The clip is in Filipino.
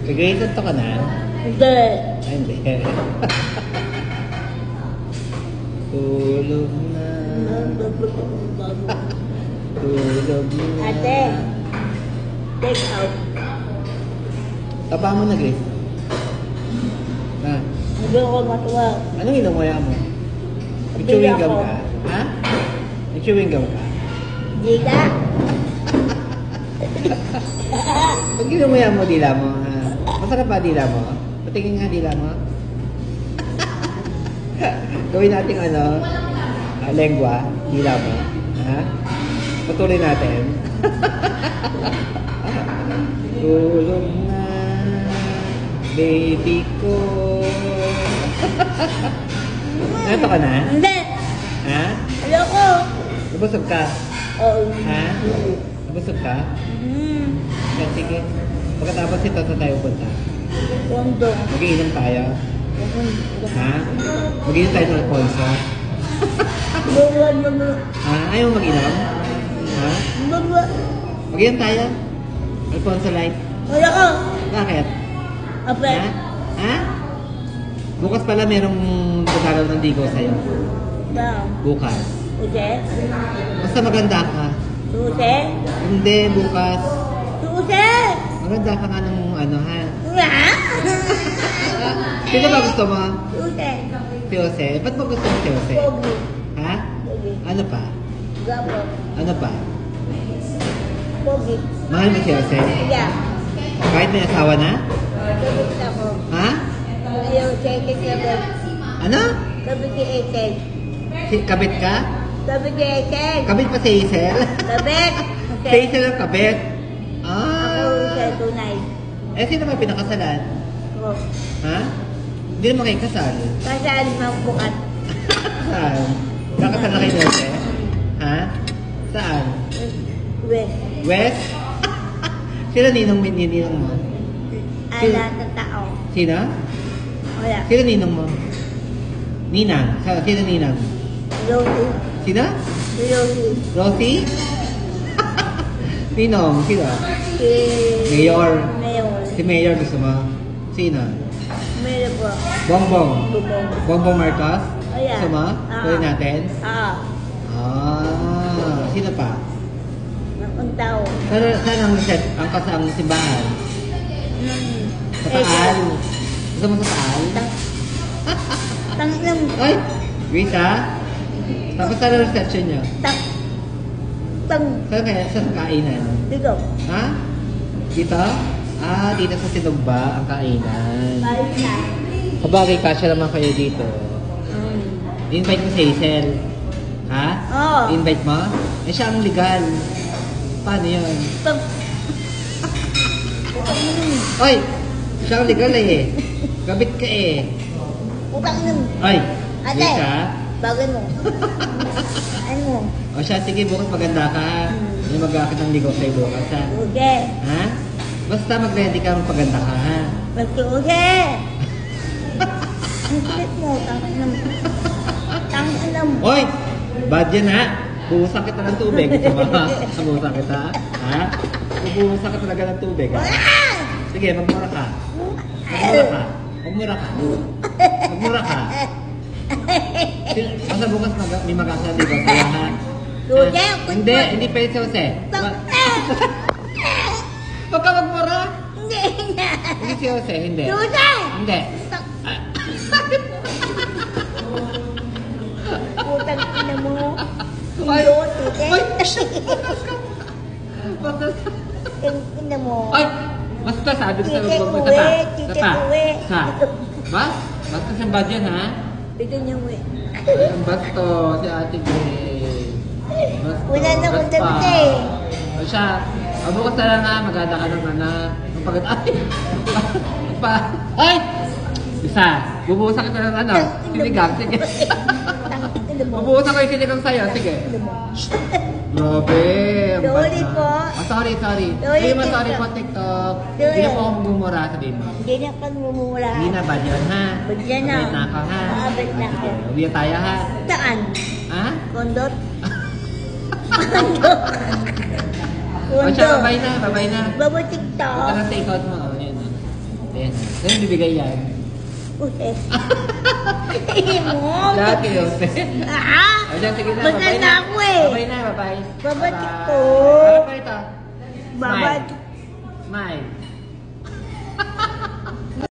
Nag-iisip ka na? Hindi. Ay, hindi. Tulog na. Tulog na. Ate. Take out. Tapa mo na, Grace. Ha? Hindi ako matuwa. Anong inumaya mo? Nag-chewing gum ka? Ha? Nag-chewing gum ka? Hindi ka. Pag inumaya mo, dila mo, ha? Masarap ba dila mo? Patingin nga dila mo. Gawin natin lengwa, dila mo. Ha? Patuloy natin. Tulog na, baby ko. Nanto ka na? Hindi. Ha? Ayoko. Nabusog ka? Oo. Ha? Nabusog ka? Hmm. Sige. Pagkatapos ito, saan tayo punta? Kondo. Mag-iinom tayo? Ha? Mag-iinom tayo ng Alfonso? Ha? Ayaw mo mag-inom? Ha? Mag-inom tayo? Alfonso Light? Ayoko. Bakit? Ape. Ha? Ha? Bukas pala merong pagkaraw ng digo sa'yo. Ba. Bukas. Ute. Basta maganda ka. Ute. Hindi, bukas. Ute. Maganda ka nga ng ha? Nga. Sino ba gusto mo? Ute. Si Jose? Ba't mo gusto mo si Jose? Pogi. Ha? Pogi. Ano pa? Gapo. Ano pa? Pogi. Mahal mo si Jose? Yeah. Kahit may asawa na? Kabit ako. Ha? Ayaw, check-in kabit. Ano? Kabit si Eten. Kabit ka? Kabit si Eten. Kabit pa si Hazel? Kabit. Si Hazel ang kabit? Ako sa tunay. Eh, sino ba pinakasalan? Ako. Ha? Hindi naman kayo kasal. Kasaan magbukat. Saan? Kakasal na kayo Jose? Ha? Saan? West. West? Sino ninong mo? Ala sa tao. Sino? Wala. Sino ninong mo? Ninang? Sino ninang? Rosie. Sino? Rosie. Rosie? Ninong? Sino? Si... Mayor. Mayor. Si Mayor gusto mo? Sino? Mayor po. Bongbong? Bubong. Bongbong Marcos? Ayan. Gusto mo? Tuloy natin? Sino pa? Ang tao. Saan ang kasang simbahan? Sa Taal? Gusto mo sa Taal? Tangin. Ay! Grace ha? Tapos saan ang reception niyo? Tang. Saan kaya? Sa kainan? Dito. Ha? Dito? Dito sa Sinugba ang kainan. Balik na. Kabagay, kasya naman kayo dito. Invite mo si Hazel. Ha? Oo. Invite mo? Eh siya ang legal. Paano yun? Tang. Oy! Siya ang legal eh. Gabit ka eh. Utang nang. Oy! Ate. Grace ha? Bagay mo. Ano mo? O siya, sige, bukas maganda ka ha. May mag-aakit ng ligaw sa'yo bukas ha. Uge. Ha? Basta mag-ready ka, magpaganda ka ha. Mag-uge. Ang kulit mo. Tangin. Tangin lang. Oy! Bad yan ha. Buhusan kita ng tubig. Gusto mo ha? Buhusan kita. Ha? Buhusan ka talaga ng tubig ha. Sige, magmura ka. Magmura ka. Magmura ka. Magmura ka. Basta bukas may mag-aakit ng ligaw sa'yo ha. Uge. Hindi, hindi pwede si Jose. Huwag ka magmura. Hindi na. Hindi si Jose, hindi. Uge. Hindi. Utang ina mo. Ay! Uge. Ay! Utang ina mo. Ay! Basta sabi ko sa Tite huwag mo uwi, tata. tite Tata. uwi. Ha? Ba? Basta siyang bad yan ha? Bigyan niya mo eh. Ang basto si Ate Grace. Basto. Wala na akong Baspa. damit eh. O siya, bukas na lang ha, maganda ka ng magpaganda. Ay! Pa! Ay! Isa, bubuhusan kita ng sinigang, sige. Bubuhusan ko yung sinigang sa'yo, sige. Grabe, ang Sorry bad na. po. Sorry. Sorry, Hindi mo sorry TikTok. po, TikTok. Sorry. Hindi na po ako magmumura, sabihin mo. Hindi na pag mumura. Hindi na bad yun, ha? Bad yan na. Mabait na ako, ha? Mabait na ako. Sige, uwi na tayo, ha? Saan? Ha? Kondot? O siya, babay na. Babo TikTok. Ito na take out mo. Ayan, Ayan. Saan bibigay yan? Ute. Hindi mo. Dati yun. Ah! Ayan, sige na. Maganda Bye-bye na. ako eh. Bye-bye na, bye-bye. Babati Bye-bye. ko. Bye-bye,